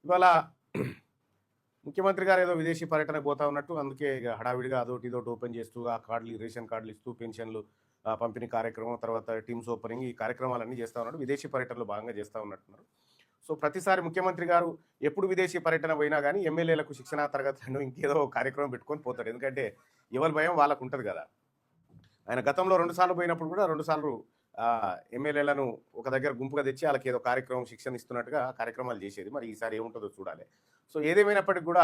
ఇవాళ ముఖ్యమంత్రి గారు ఏదో విదేశీ పర్యటనకు పోతా ఉన్నట్టు, అందుకే ఇక హడావిడిగా అదొకటి ఇదొకటి ఓపెన్ చేస్తూ ఆ కార్డులు, రేషన్ కార్డులు ఇస్తూ, పెన్షన్లు పంపిణీ కార్యక్రమం, తర్వాత టీమ్స్ ఓపెనింగ్, ఈ కార్యక్రమాలన్నీ చేస్తూ ఉన్నాడు. విదేశీ పర్యటనలో భాగంగా చేస్తూ ఉన్నట్టున్నారు. సో ప్రతిసారి ముఖ్యమంత్రి గారు ఎప్పుడు విదేశీ పర్యటన పోయినా కానీ ఎమ్మెల్యేలకు శిక్షణా తరగతులను ఇంకేదో కార్యక్రమం పెట్టుకొని పోతాడు. ఎందుకంటే ఎవరి భయం వాళ్ళకు ఉంటుంది కదా. ఆయన గతంలో 2 సార్లు పోయినప్పుడు కూడా 2 సార్లు ఎమ్మెల్యేలను ఒక దగ్గర గుంపుగా తెచ్చి వాళ్ళకి ఏదో కార్యక్రమం శిక్షణ ఇస్తున్నట్టుగా కార్యక్రమాలు చేసేది. మరి ఈసారి ఏముంటుందో చూడాలి. సో ఏదేమైనప్పటికీ కూడా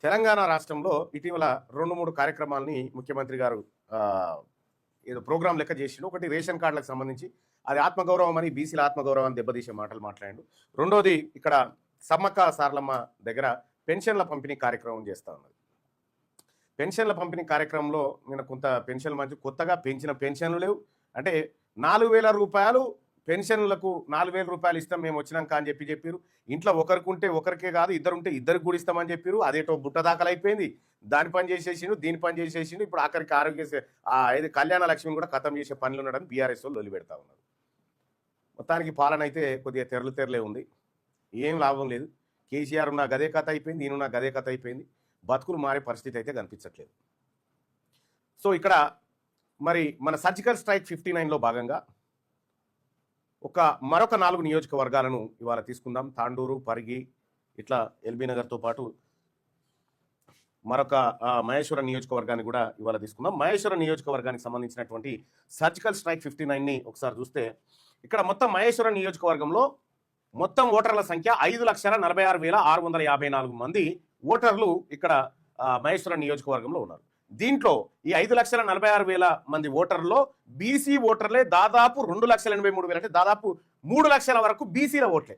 తెలంగాణ రాష్ట్రంలో ఇటీవల 2-3 కార్యక్రమాలని ముఖ్యమంత్రి గారు ఏదో ప్రోగ్రాం లెక్క చేసిండు. ఒకటి రేషన్ కార్డులకు సంబంధించి, అది ఆత్మగౌరవం అని, బీసీల ఆత్మగౌరవాన్ని దెబ్బతీసే మాటలు మాట్లాడాడు. రెండోది ఇక్కడ సమ్మక్క సారలమ్మ దగ్గర పెన్షన్ల పంపిణీ కార్యక్రమం చేస్తూ ఉన్నది. పెన్షన్ల పంపిణీ కార్యక్రమంలో నేను కొంత పెన్షన్లు మంచి కొత్తగా పెంచిన పెన్షన్లు లేవు. అంటే 4,000 రూపాయలు పెన్షన్లకు 4,000 రూపాయలు ఇస్తాం మేము వచ్చినాక అని చెప్పారు. ఇంట్లో ఒకరికి ఉంటే ఒకరికే కాదు, ఇద్దరుంటే ఇద్దరికి కూడా ఇస్తామని చెప్పారు. అదేటో బుట్ట దాఖలు అయిపోయింది. దాని పని చేసేసిండు, దీని పని చేసేసిండు. ఇప్పుడు ఆఖరికి ఆరోగ్య ఇది కళ్యాణ లక్ష్మిని కూడా ఖతం చేసే పనులు ఉన్నాడని బీఆర్ఎస్ వాళ్ళు వదిలిపెడతా ఉన్నారు. మొత్తానికి పాలన అయితే కొద్దిగా తెరలే ఉంది. ఏం లాభం లేదు. కేసీఆర్ ఉన్న గదే కథ అయిపోయింది, నేనున్న గదే కథ అయిపోయింది. బతుకులు మారే పరిస్థితి అయితే కనిపించట్లేదు. సో ఇక్కడ మరి మన సర్జికల్ స్ట్రైక్ 59లో భాగంగా మరొక 4 నియోజకవర్గాలను ఇవాళ తీసుకుందాం. తాండూరు, పరిగి, ఇట్లా ఎల్బీ నగర్తో పాటు మరొక మహేశ్వరం నియోజకవర్గాన్ని కూడా ఇవాళ తీసుకుందాం. మహేశ్వరం నియోజకవర్గానికి సంబంధించినటువంటి సర్జికల్ స్ట్రైక్ 59ని ఒకసారి చూస్తే, ఇక్కడ మొత్తం మహేశ్వరం నియోజకవర్గంలో మొత్తం ఓటర్ల సంఖ్య 5,46,654 మంది ఓటర్లు ఇక్కడ మహేశ్వరం నియోజకవర్గంలో ఉన్నారు. దీంట్లో ఈ 5,46,000 మంది ఓటర్లలో బీసీ ఓటర్లే దాదాపు 2,83,000, అంటే దాదాపు 3 లక్షల వరకు బీసీల ఓట్లే.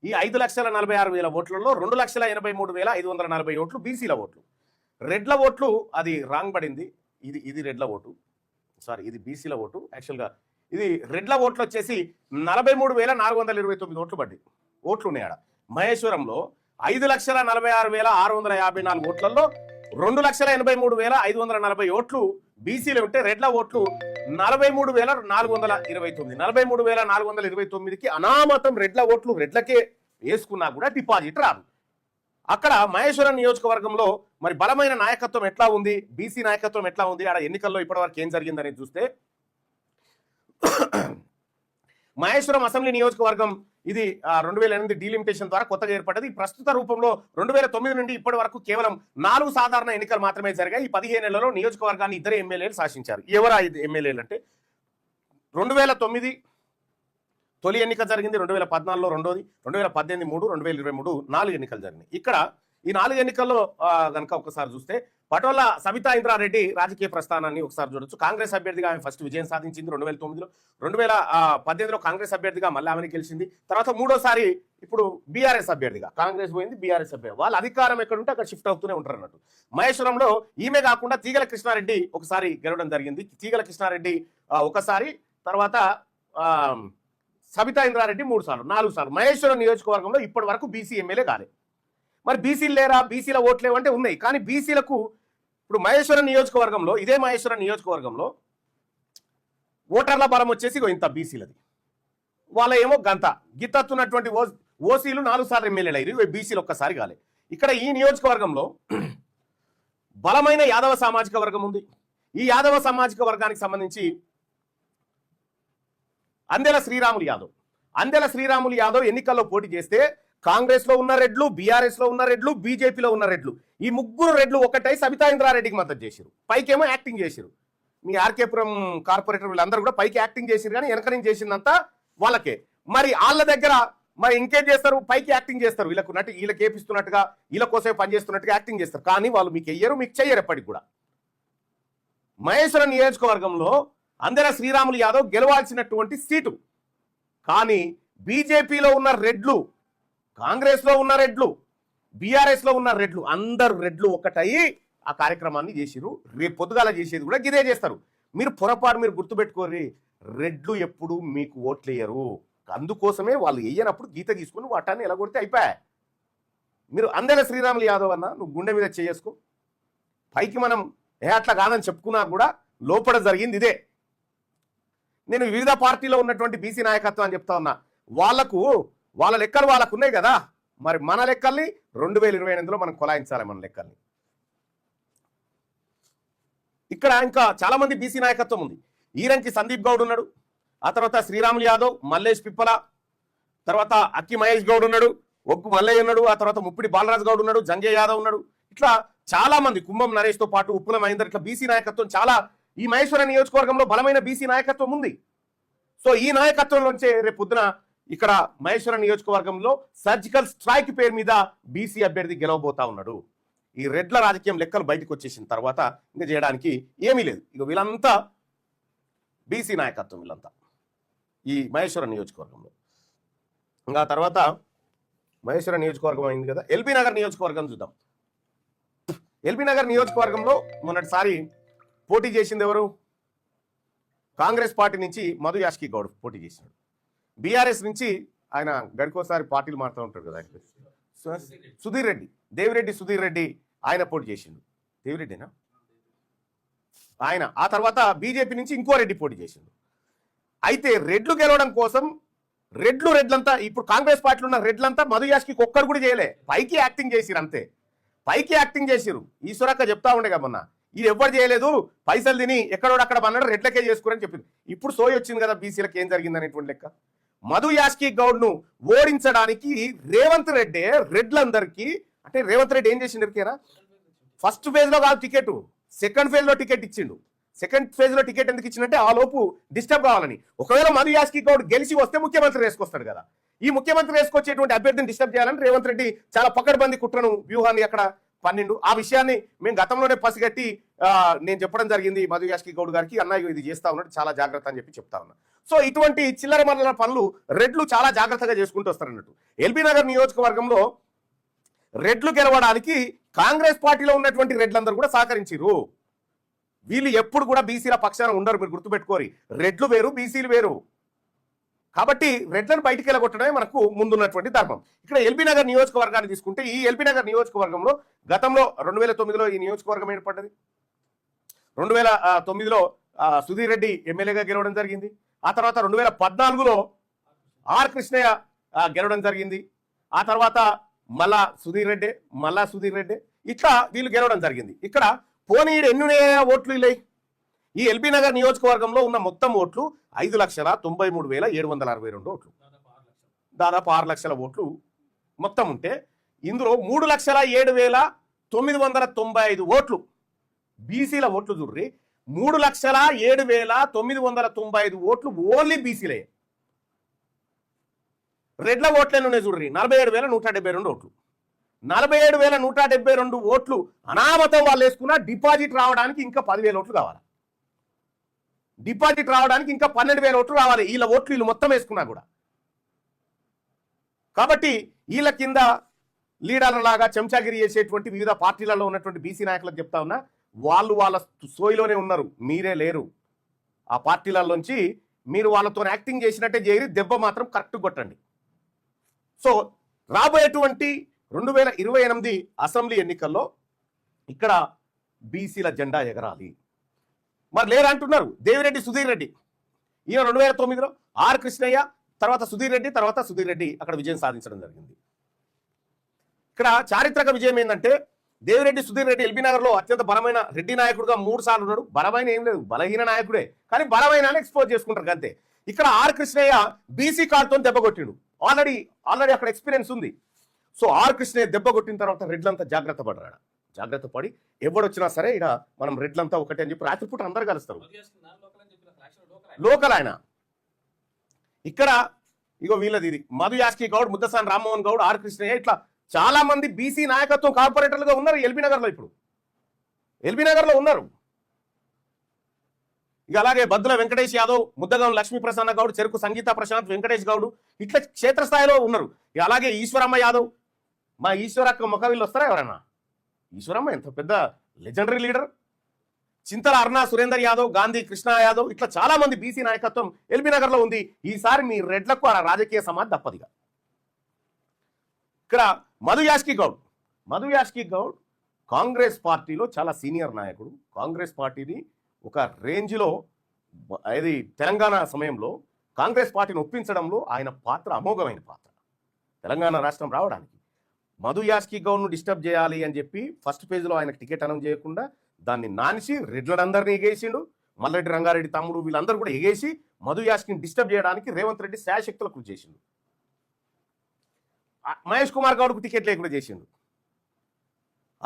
ఈ 5,46,000 ఓట్లలో 2,83,540 ఓట్లు బీసీల ఓట్లు. రెడ్ల ఓట్లు అది రాంగ్ పడింది. ఇది రెడ్ల ఓటు, సారీ ఇది బీసీల ఓటు. యాక్చువల్గా ఇది రెడ్ల ఓట్లు వచ్చేసి 43,429 ఓట్లు పడ్డాయి. ఓట్లు ఉన్నాయి ఆడ. మహేశ్వరంలో 5,46,654 ఓట్లలో 2,83,540 ఓట్లు బీసీలు ఉంటే రెడ్ల ఓట్లు 43,429. 43,429కి అనామతం రెడ్ల ఓట్లు రెడ్లకే వేసుకున్నా కూడా డిపాజిట్ రాదు. అక్కడ మహేశ్వరం నియోజకవర్గంలో మరి బలమైన నాయకత్వం ఎట్లా ఉంది, బీసీ నాయకత్వం ఎట్లా ఉంది, ఆడ ఎన్నికల్లో ఇప్పటివరకు ఏం జరిగిందనేది చూస్తే, మహేశ్వరం అసెంబ్లీ నియోజకవర్గం ఇది 2008 డీలిమిటేషన్ ద్వారా కొత్తగా ఏర్పడ్డది. ప్రస్తుత రూపంలో 2009 నుండి ఇప్పటి వరకు కేవలం 4 సాధారణ ఎన్నికలు మాత్రమే జరిగాయి. ఈ 15 నెలల్లో నియోజకవర్గాన్ని 2 ఎమ్మెల్యేలు శాసించారు. ఎవరు 5 ఎమ్మెల్యేలు అంటే, 2009 తొలి ఎన్నిక జరిగింది, 2014లో రెండోది, 2018 3, 2023 4 ఎన్నికలు జరిగినాయి. ఇక్కడ ఈ 4 ఎన్నికల్లో కనుక ఒకసారి చూస్తే పటోల సబితా ఇంద్రారెడ్డి రాజకీయ ప్రస్థానాన్ని ఒకసారి చూడొచ్చు. కాంగ్రెస్ అభ్యర్థిగా ఆమె ఫస్ట్ విజయం సాధించింది 2009లో. 2018లో కాంగ్రెస్ అభ్యర్థిగా మళ్ళీ ఆమెను గెలిచింది. తర్వాత మూడోసారి ఇప్పుడు బీఆర్ఎస్ అభ్యర్థిగా, కాంగ్రెస్ పోయింది, బీఆర్ఎస్ అభ్యర్థి. వాళ్ళ అధికారం ఎక్కడుంటే అక్కడ షిఫ్ట్ అవుతూనే ఉంటారు అన్నట్టు. మహేశ్వరంలో ఈమె కాకుండా తీగల కృష్ణారెడ్డి ఒకసారి గెలవడం జరిగింది. తీగల కృష్ణారెడ్డి ఒకసారి, తర్వాత సబితా ఇంద్రారెడ్డి 3 సార్లు, 4 సార్లు. మహేశ్వరం నియోజకవర్గంలో ఇప్పటి వరకు బీసీ ఎమ్మెల్యే కాలే. మరి బీసీలు లేరా, బీసీల ఓట్లేవు అంటే ఉన్నాయి. కానీ బీసీలకు ఇప్పుడు మహేశ్వరం నియోజకవర్గంలో, ఇదే మహేశ్వరం నియోజకవర్గంలో ఓటర్ల బలం వచ్చేసి ఇంత బీసీలది. వాళ్ళ ఏమో గిత్తత్తున్నటువంటి ఓసీలు 4 సార్లు ఎమ్మెల్యేలు అయ్యారు, బీసీలు ఒక్కసారి కాలే. ఇక్కడ ఈ నియోజకవర్గంలో బలమైన యాదవ సామాజిక వర్గం ఉంది. ఈ యాదవ సామాజిక వర్గానికి సంబంధించి అందెల శ్రీరాములు యాదవ్ ఎన్నికల్లో పోటీ చేస్తే కాంగ్రెస్ లో ఉన్న రెడ్లు, బీఆర్ఎస్ లో ఉన్న రెడ్లు, బీజేపీలో ఉన్న రెడ్లు, ఈ 3 రెడ్లు ఒకటై సబితా ఇంద్రారెడ్డికి మద్దతు చేశారు. పైకేమో యాక్టింగ్ చేశారు. మీ ఆర్కేపురం కార్పొరేటర్ వీళ్ళందరూ కూడా పైకి యాక్టింగ్ చేశారు, కానీ వెనక నుంచి చేసిందంతా వాళ్ళకే. మరి వాళ్ళ దగ్గర మరి ఇంకేం చేస్తారు, పైకి యాక్టింగ్ చేస్తారు. వీళ్ళకి ఏపిస్తున్నట్టుగా, వీళ్ళ కోసమే పనిచేస్తున్నట్టుగా యాక్టింగ్ చేస్తారు. కానీ వాళ్ళు మీకు వెయ్యరు, మీకు చెయ్యరు ఎప్పటికి కూడా. మహేశ్వరం నియోజకవర్గంలో అందెల శ్రీరాములు యాదవ్ గెలవాల్సినటువంటి సీటు, కానీ బీజేపీలో ఉన్న రెడ్లు, కాంగ్రెస్ లో ఉన్న రెడ్లు, బీఆర్ఎస్ లో ఉన్న రెడ్లు, అందరు రెడ్లు ఒకటయ్యి ఆ కార్యక్రమాన్ని చేసిరు. రేపు పొద్దుగాల చేసేది కూడా గిదే చేస్తారు. మీరు గుర్తుపెట్టుకోరి, రెడ్లు ఎప్పుడు మీకు ఓట్లు వేయరు. అందుకోసమే వాళ్ళు వేయనప్పుడు గీత తీసుకుని వాటాన్ని ఎలాగొడితే అయిపోయా. మీరు అందెల శ్రీరాములు యాదవ్ అన్న నువ్వు గుండె మీద చేసుకో. పైకి మనం అట్లా కాదని చెప్పుకున్నా కూడా లోపల జరిగింది ఇదే. నేను వివిధ పార్టీలో ఉన్నటువంటి బీసీ నాయకత్వం అని చెప్తా ఉన్నా. వాళ్ళ లెక్కలు వాళ్ళకు ఉన్నాయి కదా. మరి మన లెక్కల్ని 2028లో మనం కొలాయించాలి మన లెక్కల్ని. ఇక్కడ ఇంకా చాలా మంది బీసీ నాయకత్వం ఉంది. ఈరంకి సందీప్ గౌడ్ ఉన్నాడు, ఆ తర్వాత శ్రీరాములు యాదవ్, మల్లేష్ పిప్పల, తర్వాత అక్కి మహేష్ గౌడ్ ఉన్నాడు, ఒగ్గు మల్లయ్య ఉన్నాడు, ఆ తర్వాత ముప్పిడి బాలరాజు గౌడ్ ఉన్నాడు, జంగే యాదవ్ ఉన్నాడు. ఇట్లా చాలా మంది, కుంభం నరేష్ తో పాటు ఉప్పుల మహేందర్, ఇట్లా బీసీ నాయకత్వం చాలా ఈ మహేశ్వర నియోజకవర్గంలో బలమైన బీసీ నాయకత్వం ఉంది. సో ఈ నాయకత్వంలోంచే రేపు పొద్దున ఇక్కడ మహేశ్వర నియోజకవర్గంలో సర్జికల్ స్ట్రైక్ పేరు మీద బీసీ అభ్యర్థి గెలవబోతా ఉన్నాడు. ఈ రెడ్ల రాజకీయం లెక్కలు బయటకు వచ్చేసిన తర్వాత ఇంకా చేయడానికి ఏమీ లేదు. ఇక వీళ్ళంతా బీసీ నాయకత్వం, వీళ్ళంతా ఈ మహేశ్వర నియోజకవర్గంలో. ఇంకా తర్వాత మహేశ్వర నియోజకవర్గం అయింది కదా, ఎల్బీ నగర్ నియోజకవర్గం చూద్దాం. ఎల్బీ నగర్ నియోజకవర్గంలో మొన్నటిసారి పోటీ చేసింది ఎవరు? కాంగ్రెస్ పార్టీ నుంచి మధు యాష్కి గౌడ్ పోటీ చేసినాడు. బీఆర్ఎస్ నుంచి ఆయన గడికోసారి పార్టీలు మారుతూ ఉంటారు కదా, సుధీర్ రెడ్డి, దేవిరెడ్డి సుధీర్ రెడ్డి, ఆయన పోటీ చేసిండు. దేవిరెడ్డినా ఆయన. ఆ తర్వాత బీజేపీ నుంచి ఇంకో రెడ్డి పోటీ చేసిండు. అయితే రెడ్లు గెలవడం కోసం రెడ్లంతా ఇప్పుడు కాంగ్రెస్ పార్టీలో ఉన్న రెడ్లంతా మధు యాష్కి ఒక్కడు కూడా చేయలే, పైకి యాక్టింగ్ చేసిరు అంతే. పైకి యాక్టింగ్ చేసిరు. ఈశ్వరక్క చెప్తా ఉండే కదా మొన్న, ఇది ఎవ్వరు చేయలేదు, పైసలు తిని ఎక్కడోడు అక్కడ అన్నాడు, రెడ్లకే చేసుకోరని చెప్పింది. ఇప్పుడు సోయి వచ్చింది కదా బీసీలకు ఏం జరిగింది అనేటువంటి లెక్క. మధు యాష్కి గౌడ్ ను ఓడించడానికి రేవంత్ రెడ్డి రెడ్లందరికీ, అంటే రేవంత్ రెడ్డి ఏం చేసిండు, ఫస్ట్ ఫేజ్ లో కాదు టికెట్, సెకండ్ ఫేజ్ లో టికెట్ ఇచ్చిండు. సెకండ్ ఫేజ్ లో టికెట్ ఎందుకు ఇచ్చిందంటే ఆ లోపు డిస్టర్బ్ కావాలని. ఒకవేళ మధు యాష్కి గౌడ్ గెలిచి వస్తే ముఖ్యమంత్రి వేసుకొస్తాడు కదా, ఈ ముఖ్యమంత్రి వేసుకొచ్చేటువంటి అభ్యర్థిని డిస్టర్బ్ చేయాలని రేవంత్ రెడ్డి చాలా పకడ్బందీ కుట్రను, వ్యూహాన్ని అక్కడ పన్నెండు. ఆ విషయాన్ని మేము గతంలోనే పసిగట్టి నేను చెప్పడం జరిగింది మధు యాష్కి గౌడ్ గారికి, అన్నయ్య ఇది చేస్తా ఉన్నాడు, చాలా జాగ్రత్త అని చెప్పి చెప్తా ఉన్నా. సో ఇటువంటి చిల్లర మల్లర పనులు రెడ్లు చాలా జాగ్రత్తగా చేసుకుంటూ వస్తారన్నట్టు. ఎల్బీ నగర్ నియోజకవర్గంలో రెడ్లు గెలవడానికి కాంగ్రెస్ పార్టీలో ఉన్నటువంటి రెడ్లందరూ కూడా సహకరించారు. వీళ్ళు ఎప్పుడు కూడా బీసీల పక్షాన ఉండరు, మీరు గుర్తుపెట్టుకోరి. రెడ్లు వేరు, బీసీలు వేరు. కాబట్టి రెడ్లను బయటికి వెళ్ళగొట్టడమే మనకు ముందున్నటువంటి ధర్మం. ఇక్కడ ఎల్బీ నగర్ నియోజకవర్గాన్ని తీసుకుంటే, ఈ ఎల్బీ నగర్ నియోజకవర్గంలో గతంలో 2009లో ఈ నియోజకవర్గం ఏర్పడ్డది. 2009లో సుధీర్ రెడ్డి ఎమ్మెల్యేగా గెలవడం జరిగింది. ఆ తర్వాత 2014లో ఆర్ కృష్ణయ్య గెలవడం జరిగింది. ఆ తర్వాత మళ్ళా సుధీర్ రెడ్డి, ఇట్లా వీళ్ళు గెలవడం జరిగింది. ఇక్కడ పోనీ ఎన్ని ఓట్లు ఇల్లాయి? ఈ ఎల్బీ నగర్ నియోజకవర్గంలో ఉన్న మొత్తం ఓట్లు 5,93,762 ఓట్లు, దాదాపు 6 లక్షల ఓట్లు మొత్తం ఉంటే, ఇందులో 3,07,995 ఓట్లు బీసీల ఓట్లు. చూడ్రి, 3,07,995 ఓట్లు ఓన్లీ బీసీలే. రెడ్ల ఓట్లే చూడ్రి, 47,172 ఓట్లు. 47,172 ఓట్లు అనామతం వాళ్ళు వేసుకున్నా డిపాజిట్ రావడానికి ఇంకా 10,000 ఓట్లు కావాలి. డిపాజిట్ రావడానికి ఇంకా 12,000 ఓట్లు రావాలి. వీళ్ళ ఓట్లు వీళ్ళు మొత్తం వేసుకున్నా కూడా. కాబట్టి వీళ్ళ కింద లీడర్లలాగా చెంచాగిరి చేసేటువంటి వివిధ పార్టీలలో ఉన్నటువంటి బీసీ నాయకులకు చెప్తా ఉన్నా, వాళ్ళు వాళ్ళ సోయిలోనే ఉన్నారు, మీరే లేరు. ఆ పార్టీలలోంచి మీరు వాళ్ళతో యాక్టింగ్ చేసినట్టే చేరి దెబ్బ మాత్రం కరెక్ట్ కొట్టండి. సో రాబోయేటువంటి 2028 అసెంబ్లీ ఎన్నికల్లో ఇక్కడ బీసీల జెండా ఎగరాలి. మరి లేరంటున్నారు దేవిరెడ్డి సుధీర్ రెడ్డి. ఈయన 2009లో ఆర్ కృష్ణయ్య, తర్వాత సుధీర్ రెడ్డి అక్కడ విజయం సాధించడం జరిగింది. ఇక్కడ చారిత్రక విజయం ఏంటంటే, దేవిరెడ్డి సుధీర్ రెడ్డి ఎల్బీ నగర్లో అత్యంత బలమైన రెడ్డి నాయకుడుగా 3 సార్లు ఉన్నాడు. బలమైన ఏం లేదు, బలహీన నాయకుడే, కానీ బలమైన ఎక్స్పోజ్ చేసుకుంటారు అంతే. ఇక్కడ ఆర్ కృష్ణయ్య బీసీ కార్డుతో దెబ్బ కొట్టిండు. ఆల్రెడీ అక్కడ ఎక్స్పీరియన్స్ ఉంది. సో ఆర్ కృష్ణయ్య దెబ్బ కొట్టిన తర్వాత రెడ్లంతా జాగ్రత్త పడి ఎవడొచ్చినా సరే ఇక మనం రెడ్లంతా ఒకటే అని చెప్పి రాత్రిపూట అందరు కలుస్తారు. లోకల్ ఆయన. ఇక్కడ ఇగో వీళ్ళది ఇది మధు యాష్కి గౌడ్, ముద్దసాని రామ్మోహన్ గౌడ్, ఆర్ కృష్ణయ్య, ఇట్లా చాలా మంది బీసీ నాయకత్వం కార్పొరేటర్లుగా ఉన్నారు ఎల్బీ నగర్లో. ఇప్పుడు ఎల్బీ నగర్లో ఉన్నారు. ఇక అలాగే బద్దుల వెంకటేష్ యాదవ్, ముద్దగం లక్ష్మీ ప్రసన్న గౌడ్, చెరుకు సంగీత ప్రశాంత్, వెంకటేష్ గౌడ్, ఇట్లా క్షేత్రస్థాయిలో ఉన్నారు. ఇక అలాగే ఈశ్వరమ్మ యాదవ్, మా ఈశ్వరక్క ముఖ వీళ్ళు వస్తారా ఎవరన్నా? ఈశ్వరమ్మ ఎంత పెద్ద లెజెండరీ లీడర్. చింతల అరుణ సురేందర్ యాదవ్, గాంధీ కృష్ణ యాదవ్, ఇట్లా చాలా మంది బీసీ నాయకత్వం ఎల్బీ నగర్ లో ఉంది. ఈసారి మీ రెడ్లకు ఆ రాజకీయ సమాధి తప్పదిగా. ఇక్కడ మధు యాష్కి గౌడ్ కాంగ్రెస్ పార్టీలో చాలా సీనియర్ నాయకుడు. కాంగ్రెస్ పార్టీని ఒక రేంజ్లో, అది తెలంగాణ సమయంలో కాంగ్రెస్ పార్టీని ఒప్పించడంలో ఆయన పాత్ర అమోఘమైన పాత్ర. తెలంగాణ రాష్ట్రం రావడానికి మధు యాష్కి గౌడ్ను డిస్టర్బ్ చేయాలి అని చెప్పి ఫస్ట్ పేజ్లో ఆయనకు టికెట్ అనౌన్స్ చేయకుండా దాన్ని నానిసి రెడ్లందరినీ ఎగేసిండు. మల్రెడ్డి రంగారెడ్డి తమ్ముడు వీళ్ళందరూ కూడా ఎగేసి మధు యాష్కిని డిస్టర్బ్ చేయడానికి రేవంత్ రెడ్డి శాయశక్తులకు కృషి చేసిండు. మహేష్ కుమార్ గౌడ్కు టికెట్ లేకుండా చేసిండు.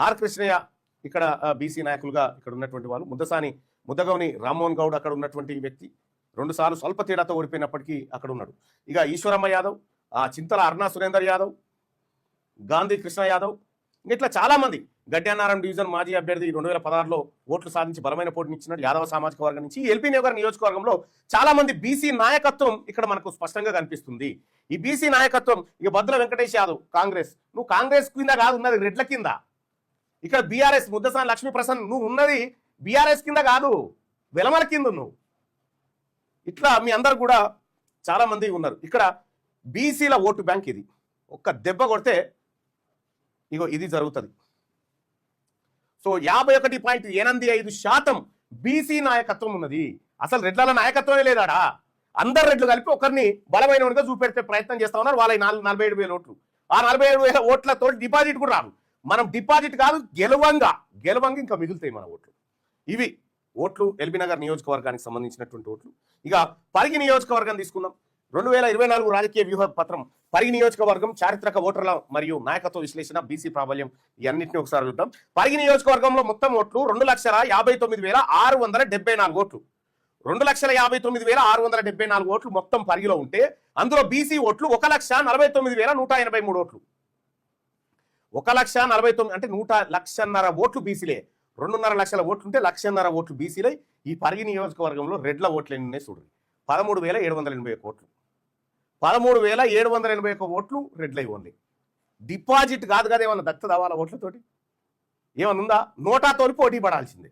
ఆర్ కృష్ణయ్య ఇక్కడ బీసీ నాయకులుగా ఇక్కడ ఉన్నటువంటి వాళ్ళు, ముద్దగౌని రామ్మోహన్ గౌడ్ అక్కడ ఉన్నటువంటి వ్యక్తి 2 సార్లు స్వల్ప తేడాతో ఓడిపోయినప్పటికీ అక్కడ ఉన్నాడు. ఇక ఈశ్వరమ్మ యాదవ్, చింతల అరుణా సురేందర్ యాదవ్, గాంధీ కృష్ణ యాదవ్, ఇట్లా చాలామంది, గడ్డ్యానారాయణ డివిజన్ మాజీ అభ్యర్థి 2016లో ఓట్లు సాధించి బలమైన పోటీనిచ్చినాడు యాదవ సామాజిక వర్గం నుంచి. ఎల్బీ నగర్ నియోజకవర్గంలో చాలా మంది బీసీ నాయకత్వం ఇక్కడ మనకు స్పష్టంగా కనిపిస్తుంది. ఈ బీసీ నాయకత్వం ఇక బద్దుల వెంకటేష్ యాదవ్ కాంగ్రెస్, నువ్వు కాంగ్రెస్ కింద కాదు ఉన్నది రెడ్ల కింద. ఇక్కడ బీఆర్ఎస్ ముద్దసాని లక్ష్మీ ప్రసన్న, నువ్వు ఉన్నది బీఆర్ఎస్ కింద కాదు వెలమల కింద నువ్వు. ఇట్లా మీ అందరు కూడా చాలా మంది ఉన్నారు. ఇక్కడ బీసీల ఓటు బ్యాంక్ ఇది. ఒక్క దెబ్బ కొడితే ఇగో ఇది జరుగుతుంది. సో 51.85% బీసీ నాయకత్వం ఉన్నది. అసలు రెడ్ల నాయకత్వమే లేదాడా. అందరు రెడ్లు కలిపి ఒకరిని బలమైనగా చూపెడితే ప్రయత్నం చేస్తా ఉన్నారు. వాళ్ళ 47,000 ఓట్లు. ఆ 47,000 ఓట్లతో డిపాజిట్ కూడా రాదు. మనం డిపాజిట్ కాదు గెలవంగా ఇంకా మిగులుతాయి మన ఓట్లు. ఇవి ఓట్లు ఎల్బీ నగర్ నియోజకవర్గానికి సంబంధించినటువంటి ఓట్లు. ఇక పరిగి నియోజకవర్గం తీసుకుందాం. 2024 రాజకీయ వ్యూహ పత్రం పరిగి నియోజకవర్గం చారిత్రక ఓటర్ల మరియు నాయకత్వ విశ్లేషణ, బీసీ ప్రాబల్యం, ఇవన్నింటినీ ఒకసారి చూద్దాం. పరిగి నియోజకవర్గంలో మొత్తం ఓట్లు 2,59,674 ఓట్లు. 2,59,674 ఓట్లు మొత్తం పరిగిలో ఉంటే అందులో బీసీ ఓట్లు 1,49,183 ఓట్లు. 1,49,000 అంటే 1,00,000 ఓట్లు బీసీలే. 2.5 లక్షల ఓట్లు ఉంటే 1,00,000 ఓట్లు బీసీలే. ఈ పరిగి నియోజకవర్గంలో రెడ్ల ఓట్లు ఎన్ని ఉన్నాయి చూడండి, 13,781 ఓట్లు. 13,781 ఓట్లు రెడ్లై ఓన్లీ. డిపాజిట్ కాదు కదా, ఏమన్నా దత్తదా వాళ్ళ ఓట్లతోటి? ఏమన్నా ఉందా? నోటాతోని పోటీ పడాల్సిందే.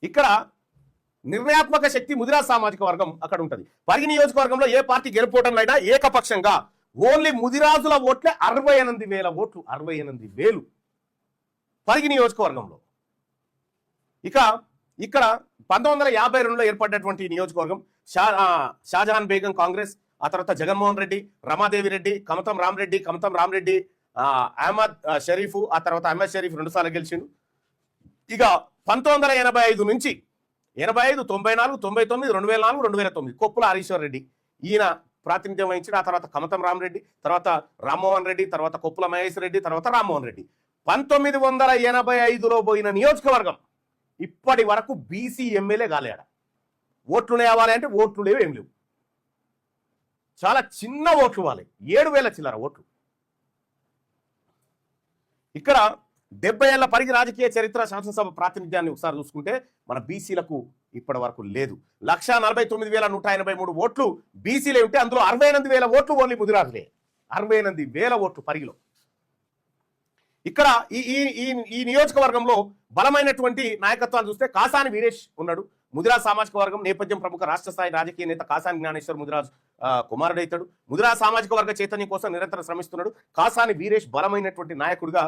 ఇక్కడ నిర్ణయాత్మక శక్తి ముదిరాజ్ సామాజిక వర్గం అక్కడ ఉంటుంది. పరిగి నియోజకవర్గంలో ఏ పార్టీ గెలుపోవడంలో ఏకపక్షంగా ఓన్లీ ముదిరాజుల ఓట్లే 68,000 ఓట్లు. 68,000 పరిగి నియోజకవర్గంలో. ఇక ఇక్కడ 1952లో ఏర్పడినటువంటి నియోజకవర్గం షాజహాన్ బేగం కాంగ్రెస్, ఆ తర్వాత జగన్మోహన్ రెడ్డి, రమాదేవి రెడ్డి, కమతం రామరెడ్డి, అహ్మద్ షరీఫ్, ఆ తర్వాత అహ్మద్ షరీఫ్ 2 సార్లు గెలిచిండు. ఇక 1985 నుంచి 85, 94, 99, 2004, 2009 కొప్పుల హరీశ్వర్ రెడ్డి ఈయన ప్రాతినిధ్యం వహించిన. ఆ తర్వాత కమతం రామరెడ్డి, తర్వాత రామ్మోహన్ రెడ్డి, తర్వాత కొప్పుల మహేష్ రెడ్డి, తర్వాత రామ్మోహన్ రెడ్డి. 1985లో పోయిన నియోజకవర్గం ఇప్పటి వరకు బీసీ ఎమ్మెల్యే కాలేడ. ఓట్లు లేవాలి అంటే ఓట్లు లేవు, ఏం లేవు. చాలా చిన్న ఓట్లు వాళ్ళే, 7,000 చిల్లర ఓట్లు. ఇక్కడ 70 ఏళ్ల పరిగి రాజకీయ చరిత్ర, శాసనసభ ప్రాతినిధ్యాన్ని ఒకసారి చూసుకుంటే మన బీసీలకు ఇప్పటి వరకు లేదు. 1,49,183 ఓట్లు బీసీలే ఉంటే అందులో 68,000 ఓట్లు ఓన్లీ ముదిరాజులే. 68,000 ఓట్లు పరిగిలో. ఇక్కడ ఈ నియోజకవర్గంలో బలమైనటువంటి నాయకత్వాన్ని చూస్తే కాసాని వీరేష్ ఉన్నాడు. ముదిరాజ్ సామాజిక వర్గం నేపథ్యం ప్రముఖ రాష్ట్ర స్థాయి రాజకీయ నేత కాసాని జ్ఞానేశ్వర్ ముదిరాజ్ కుమారుడు అవుతాడు. ముదిరాజ్ సామాజిక వర్గ చైతన్యం కోసం నిరంతరం శ్రమిస్తున్నాడు. కాసాని వీరేష్ బలమైనటువంటి నాయకుడిగా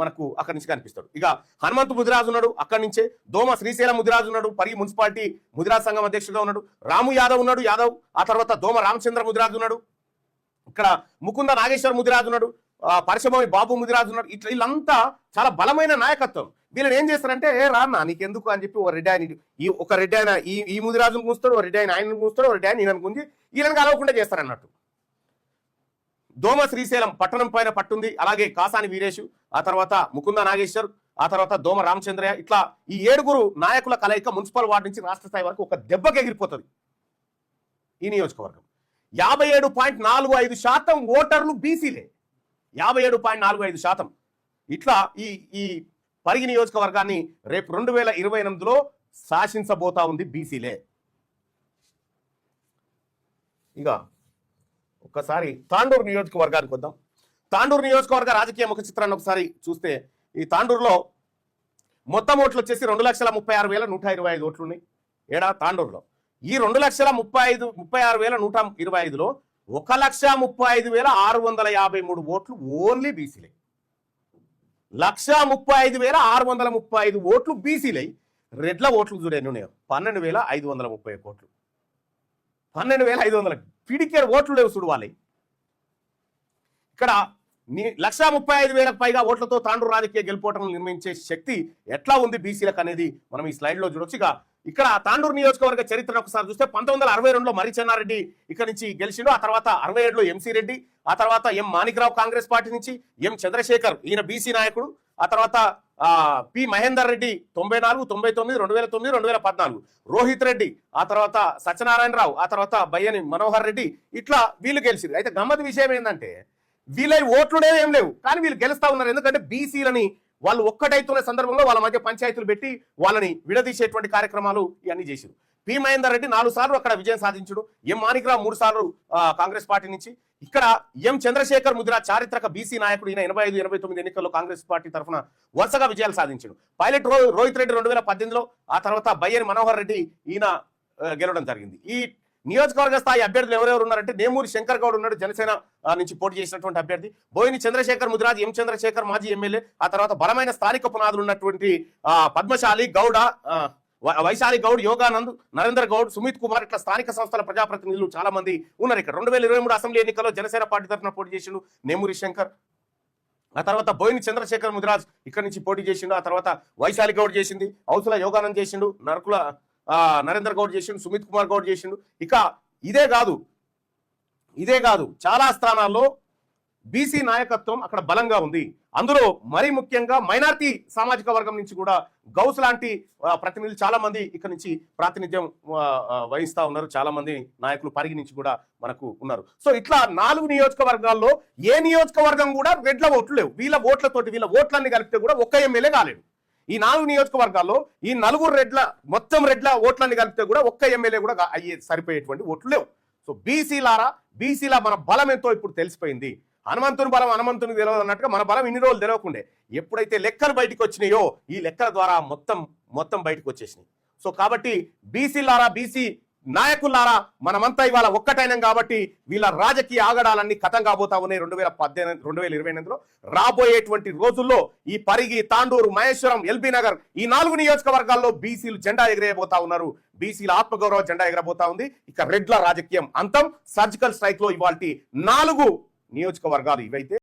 మనకు అక్కడి నుంచి కనిపిస్తాడు. ఇక హనుమంతు ముదిరాజు ఉన్నాడు, అక్కడి నుంచే దోమ శ్రీశైలం ముదిరాజు ఉన్నాడు, పరిగి మున్సిపాలిటీ ముదిరాజ్ సంఘం అధ్యక్షుడిగా ఉన్నాడు. రాము యాదవ్ ఉన్నాడు, ఆ తర్వాత దోమ రామచంద్ర ముదిరాజు ఉన్నాడు. ఇక్కడ ముకుంద నాగేశ్వర్ ముదిరాజు ఉన్నాడు, పరిశభూమి బాబు ముదిరాజు ఉన్నాడు. ఇట్లా వీళ్ళంతా చాలా బలమైన నాయకత్వం. వీళ్ళని ఏం చేస్తారంటే రాన్నా నీకెందుకు అని చెప్పి ఒక రెడ్డి ఆయన ఈ ముదిరాజును కూస్తాడు, ఒక రెడ్డి ఆయన కూస్తాడు, ఒక రెడ్డి ఆయన ఈయన గుంజి వీళ్ళని కలవకుండా చేస్తారన్నట్టు. దోమ శ్రీశైలం పట్టణం పైన పట్టుంది. అలాగే కాసాని వీరేషు, ఆ తర్వాత ముకుంద నాగేశ్వర్, ఆ తర్వాత దోమ రామచంద్రయ్య, ఇట్లా ఈ 7 నాయకుల కలయిక మున్సిపల్ వార్డు నుంచి రాష్ట్ర స్థాయి వరకు ఒక దెబ్బకి ఎగిరిపోతుంది. ఈ నియోజకవర్గం 57.45% ఓటర్లు బీసీలే. 57.45%. ఇట్లా ఈ పరిగి నియోజకవర్గాన్ని రేపు 2028లో శాసించబోతా ఉంది బీసీలే. ఇక ఒక్కసారి తాండూరు నియోజకవర్గానికి వద్దాం. తాండూరు నియోజకవర్గ రాజకీయ ముఖ చిత్రాన్ని ఒకసారి చూస్తే ఈ తాండూరులో మొత్తం ఓట్లు వచ్చేసి 2,36,125 ఓట్లు ఉన్నాయి. తాండూరులో ఈ 2,36,125లో 1,35,653 ఓట్లు ఓన్లీ బీసీలే. 1,35,635 ఓట్లు బీసీలై. రెడ్ల ఓట్లు చూడండి ఉన్నాయి 12,530 ఓట్లు. 12,500 పిడికేరు ఓట్లు లేవు చూడు వాళ్ళవి. ఇక్కడ 1,35,000 పైగా ఓట్లతో తాండూరు రాజకీయ గెలుపోవటం నిర్మించే శక్తి ఎట్లా ఉంది బీసీలకు అనేది మనం ఈ స్లైడ్ లో చూడొచ్చు. ఇక్కడ తాండూరు నియోజకవర్గ చరిత్రను ఒకసారి చూస్తే 1962లో మరి చెన్నారెడ్డి ఇక్కడ నుంచి గెలిచిండు. ఆ తర్వాత 67లో ఎంసీ రెడ్డి, ఆ తర్వాత ఎం మాణిక్రావు కాంగ్రెస్ పార్టీ నుంచి, ఎం చంద్రశేఖర్ ఈయన బీసీ నాయకుడు, ఆ తర్వాత పి మహేందర్ రెడ్డి 94, 99, 2009, 2014, రోహిత్ రెడ్డి, ఆ తర్వాత సత్యనారాయణరావు, ఆ తర్వాత బయ్యని మనోహర్ రెడ్డి, ఇట్లా వీళ్ళు గెలిచింది. అయితే గమ్మత్ విషయం ఏంటంటే వీళ్ళ ఓట్లునే ఏం లేవు, కానీ వీళ్ళు గెలుస్తా ఉన్నారు. ఎందుకంటే బీసీలని వాళ్ళు ఒక్కటైతున్న సందర్భంలో వాళ్ళ మధ్య పంచాయతీలు పెట్టి వాళ్ళని విడదీసేటువంటి కార్యక్రమాలు ఇవన్నీ చేశారు. పి మహేందర్ రెడ్డి 4 సార్లు అక్కడ విజయం సాధించుడు, ఎం మాణిక్రావు 3 సార్లు కాంగ్రెస్ పార్టీ నుంచి, ఇక్కడ ఎం చంద్రశేఖర్ ముద్ర చారిత్రక బీసీ నాయకుడు, ఈయన 85, 89 ఎన్నికల్లో కాంగ్రెస్ పార్టీ తరఫున వరుసగా విజయాలు సాధించాడు. పైలట్ రోహిత్ రెడ్డి 2018లో, ఆ తర్వాత బయ్యని మనోహర్ రెడ్డి ఈయన గెలవడం జరిగింది. ఈ నియోజకవర్గ స్థాయి అభ్యర్థులు ఎవరెవరు ఉన్నారంటే నేమూరి శంకర్ గౌడ్ ఉన్నాడు, జనసేన నుంచి పోటీ చేసినటువంటి అభ్యర్థి. బోయిని చంద్రశేఖర్ ముదిరాజ్, ఎం చంద్రశేఖర్ మాజీ ఎమ్మెల్యే, ఆ తర్వాత బలమైన స్థానిక పునాదులు ఉన్నటువంటి పద్మశాలి గౌడ, వైశాలి గౌడ్, యోగానంద్, నరేందర్ గౌడ్, సుమిత్ కుమార్, ఇట్లా స్థానిక సంస్థల ప్రజాప్రతినిధులు చాలా మంది ఉన్నారు. ఇక్కడ 2023 అసెంబ్లీ ఎన్నికల్లో జనసేన పార్టీ తరఫున పోటీ చేసిండు నేమూరి శంకర్. ఆ తర్వాత బోయిని చంద్రశేఖర్ ముదిరాజ్ ఇక్కడ నుంచి పోటీ చేసిండు. ఆ తర్వాత వైశాలి గౌడ్ చేసింది, ఔసుల యోగానంద్ చేసిండు, నరకుల నరేందర్ గౌడ్ చేసిండు, సుమిత్ కుమార్ గౌడ్ చేసిండు. ఇక ఇదే కాదు చాలా స్థానాల్లో బీసీ నాయకత్వం అక్కడ బలంగా ఉంది. అందులో మరీ ముఖ్యంగా మైనార్టీ సామాజిక వర్గం నుంచి కూడా గౌస్ లాంటి ప్రతినిధులు చాలా మంది ఇక్కడ నుంచి ప్రాతినిధ్యం వహిస్తా ఉన్నారు. చాలా మంది నాయకులు పరిగి నుంచి కూడా మనకు ఉన్నారు. సో ఇట్లా 4 నియోజకవర్గాల్లో ఏ నియోజకవర్గం కూడా రెడ్ల ఓట్లు లేవు. వీళ్ళ ఓట్లతోటి వీళ్ళ ఓట్లన్నీ కలిపితే కూడా ఒక్క ఎమ్మెల్యే కాలేడు. ఈ 4 నియోజకవర్గాల్లో ఈ 4 రెడ్ల మొత్తం రెడ్ల ఓట్లన్నీ కలిపితే కూడా ఒక్క ఎమ్మెల్యే కూడా అయ్యే సరిపోయేటువంటి ఓట్లు లేవు. సో బీసీల మన బలం ఎంతో ఇప్పుడు తెలిసిపోయింది. హనుమంతుని బలం హనుమంతుని తెలియదు అన్నట్టుగా మన బలం ఇన్ని రోజులు తెలియకుండే, ఎప్పుడైతే లెక్కలు బయటకు వచ్చినాయో ఈ లెక్కల ద్వారా మొత్తం బయటకు వచ్చేసినాయి. సో కాబట్టి బీసీ నాయకులారా మనమంతా ఇవాళ ఒక్కటైనం కాబట్టి వీళ్ళ రాజకీయ ఆగడాలన్నీ ఖతం కాబోతా ఉన్నాయి 2028లో. రాబోయేటువంటి రోజుల్లో ఈ పరిగి, తాండూరు, మహేశ్వరం, ఎల్బీ నగర్ ఈ 4 నియోజకవర్గాల్లో బీసీలు జెండా ఎగిరేయబోతా ఉన్నారు. బీసీల ఆత్మగౌరవ జెండా ఎగరబోతా ఉంది. ఇక రెడ్ల రాజకీయం అంతం. సర్జికల్ స్ట్రైక్ లో ఇవాల్టి 4 నియోజకవర్గాలు ఇవైతే